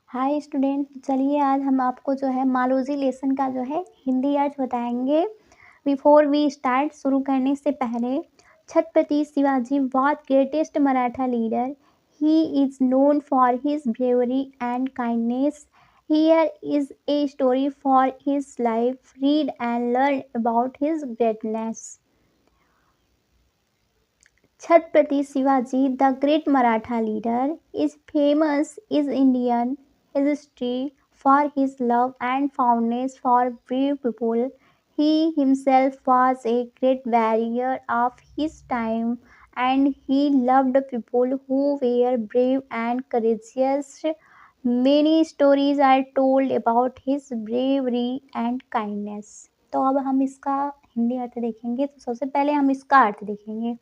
Hi student, चलिए आज हम आपको जो है मालोजी लेसन का जो है हिंदी अर्थ बताएंगे। बिफोर वी स्टार्ट, शुरू करने से पहले, Chhatrapati Shivaji was greatest Maratha leader. He is known for his bravery and kindness. Here is a story for his life. Read and learn about his greatness. Chhatrapati Shivaji, the great Maratha leader, is famous in Indian history for his love and fondness for brave people. He himself was a great warrior of his time, and he loved people who were brave and courageous. Many stories are told about his bravery and kindness. तो अब हम इसका हिंदी अर्थ देखेंगे। तो सबसे पहले हम इसका अर्थ देखेंगे।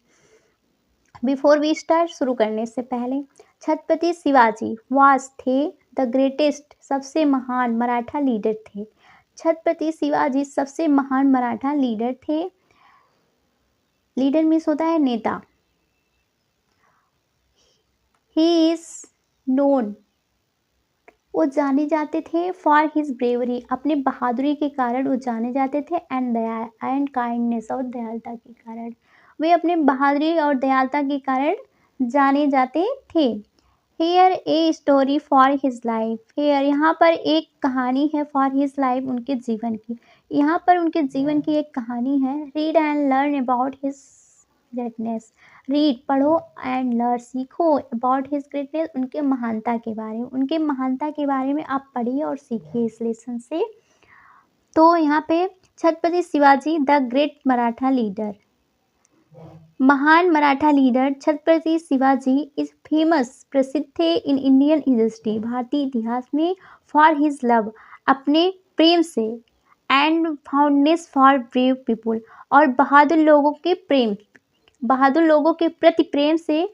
बिफोर वी स्टार्ट, शुरू करने से पहले, छत्रपति शिवाजी वाज थे द ग्रेटेस्ट, सबसे महान मराठा लीडर थे। छत्रपति शिवाजी सबसे महान मराठा लीडर थे। लीडर मीन्स होता है नेता। ही इज नोन, वो जाने जाते थे फॉर हिज ब्रेवरी, अपने बहादुरी के कारण वो जाने जाते थे, एंड काइंडनेस, और दयालुता के कारण। वे अपने बहादुरी और दयालुता के कारण जाने जाते थे। Here a story for his life. Here यहाँ पर एक कहानी है, फॉर हिज लाइफ उनके जीवन की। यहाँ पर उनके जीवन की एक कहानी है। Read and learn about his greatness. Read पढ़ो, एंड लर्न सीखो, अबाउट हिज ग्रेटनेस उनके महानता के बारे में। उनके महानता के बारे में आप पढ़िए और सीखिए इस लेसन से। तो यहाँ पे Chhatrapati Shivaji the great Maratha leader, महान Maratha leader Chhatrapati Shivaji is famous, प्रसिद्ध थे इन इंडियन हिस्ट्री, भारतीय इतिहास में, फॉर हिज लव, अपने प्रेम से, एंड फाउंडनेस फॉर ब्रेव पीपुल, और बहादुर लोगों के प्रेम, बहादुर लोगों के प्रति प्रेम से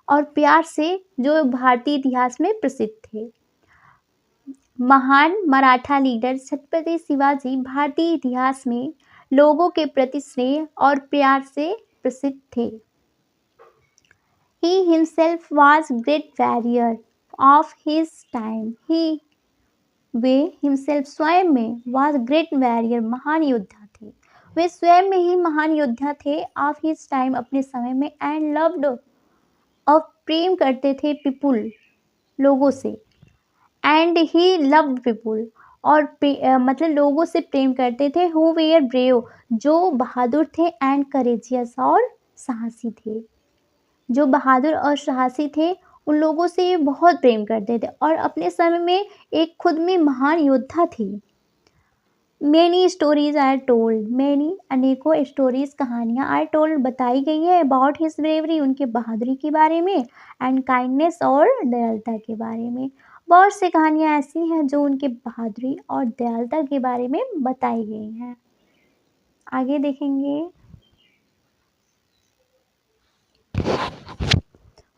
और प्यार से, जो भारतीय इतिहास में प्रसिद्ध थे। महान मराठा लीडर छत्रपति शिवाजी भारतीय इतिहास में लोगों के प्रति स्नेह और प्यार से प्रसिद्ध थे। He himself was great warrior of his time. Way himself स्वयं में was great warrior, महान योद्धा थे। वे स्वयं में ही महान योद्धा थे of his time, अपने समय में, and loved, और प्रेम करते थे people, लोगों से, and he loved people, और मतलब लोगों से प्रेम करते थे। who were brave, जो बहादुर थे, and courageous, और साहसी थे। जो बहादुर और साहसी थे, उन लोगों से ये बहुत प्रेम करते थे, और अपने समय में एक खुद में महान योद्धा थे। Many stories are told, many अनेकों स्टोरीज, कहानियाँ, आर टोल्ड बताई गई है, अबाउट हिज ब्रेवरी उनके बहादुरी के बारे में, एंड काइंडनेस और दयालुता के बारे में। बहुत सी कहानियाँ ऐसी हैं जो उनके बहादुरी और दयालुता के बारे में बताई गई हैं। आगे देखेंगे।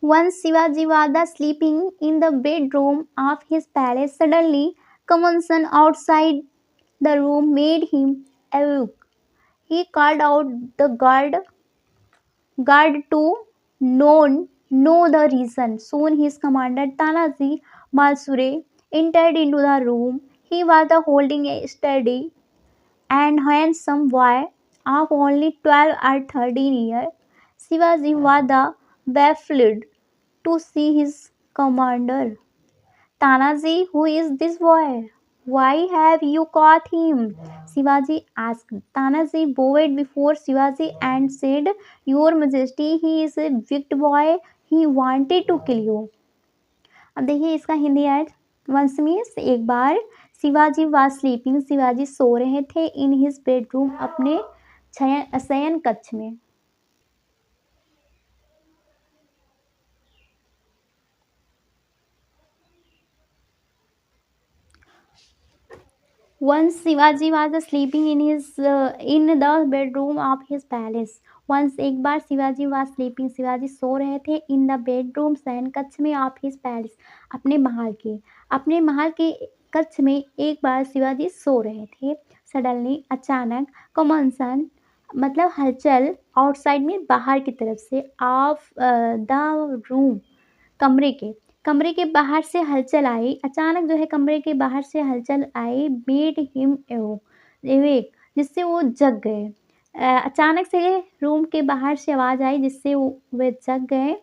Once Shivaji was sleeping in the bedroom of his palace. Suddenly, commotion outside the room made him awake. He called out the guard to know the reason. Soon his commander Tanaji Malsure entered into the room. He was holding a sturdy and handsome boy of only 12 or 13 years. Shivaji was baffled to see his commander. Tanaji, who is this boy? Why have you caught him? Shivaji asked. Tanaji bowed before Shivaji and said, Your Majesty, he is a wicked boy. He wanted to kill you. अब देखिए इसका हिंदी अर्थ। Once means एक बार, Shivaji was sleeping, Shivaji सो रहे थे, in his bedroom, अपने शयन कक्ष में। Once Shivaji was sleeping in the bedroom of his palace. Once एक बार शिवाजी was sleeping, शिवाजी सो रहे थे, in the bedroom शयन कक्ष में, of his palace अपने महल के कक्ष में एक बार शिवाजी सो रहे थे। Suddenly अचानक, commotion मतलब हलचल, आउटसाइड में बाहर की तरफ से, ऑफ द रूम कमरे के, कमरे के बाहर से हलचल आई, अचानक जो है कमरे के बाहर से हलचल आई, मेड हिम अवेक, जिससे वो जग गए। अचानक से रूम के बाहर से आवाज़ आई जिससे वे जग गए।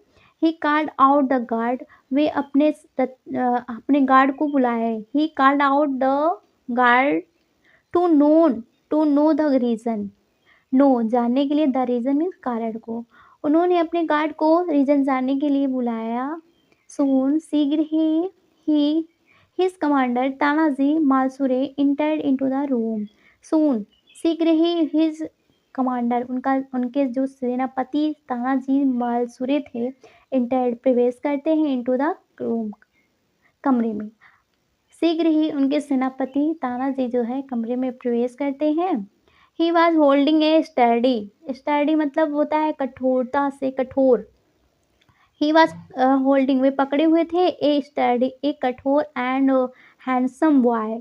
He called out the guard, वे अपने गार्ड को बुलाए। He called out the guard to known to know the reason, know जानने के लिए, द रीज़न मीन्स कारण को। उन्होंने अपने गार्ड को रीज़न जानने के लिए बुलाया। सून शीघ्र ही his commander Tanaji Malsure entered into the room. Soon शीघ्र ही हिज कमांडर उनके जो सेनापति तानाजी मालसुरे थे, इंटर्ड प्रवेश करते हैं, इनटू द रूम कमरे में। शीघ्र ही उनके सेनापति तानाजी जो है कमरे में प्रवेश करते हैं। He was holding A study, study मतलब होता है कठोरता से, कठोर। ही वॉज होल्डिंग वे पकड़े हुए थे, ए स्टडी एक कठोर एंड हैंडसम बॉय,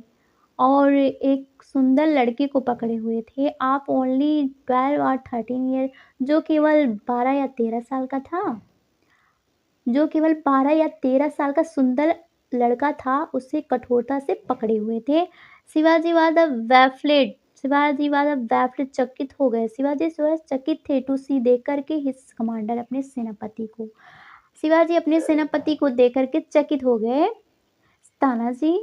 और एक सुंदर लड़के को पकड़े हुए थे। आप ओनली 12 और 13 ईयर, जो केवल 12 या 13 साल का था, जो केवल 12 या 13 साल का सुंदर लड़का था, उसे कठोरता से पकड़े हुए थे। Shivaji was baffled, Shivaji was baffled, चकित हो गए। शिवाजी जो है चकित थे, टू सी देख करके हिज कमांडर अपने सेनापति को। शिवाजी अपने सेनापति को देख करके चकित हो गए। Tanaji,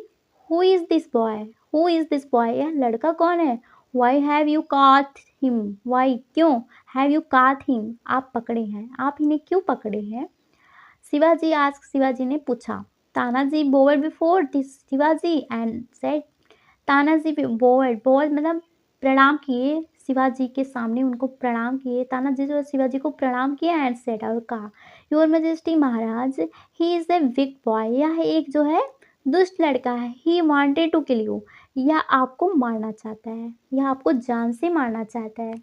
who is this boy, who is this boy, यह लड़का कौन है। Why have you caught him, why क्यों, हैव यू कॉट हिम आप पकड़े हैं, आप इन्हें क्यों पकड़े हैं। शिवाजी आज शिवाजी ने पूछा। Tanaji bowed before this Shivaji and said, Tanaji bowed, bowed मतलब प्रणाम किए, शिवाजी के सामने उनको प्रणाम किए। तानाजी जो शिवाजी को प्रणाम किया एंड सेड, और कहा, योर मैजेस्टी महाराज, he is a weak boy, यह एक जो है दुष्ट लड़का है। He wanted to kill you, यह आपको मारना चाहता है, यह आपको जान से मारना चाहता है।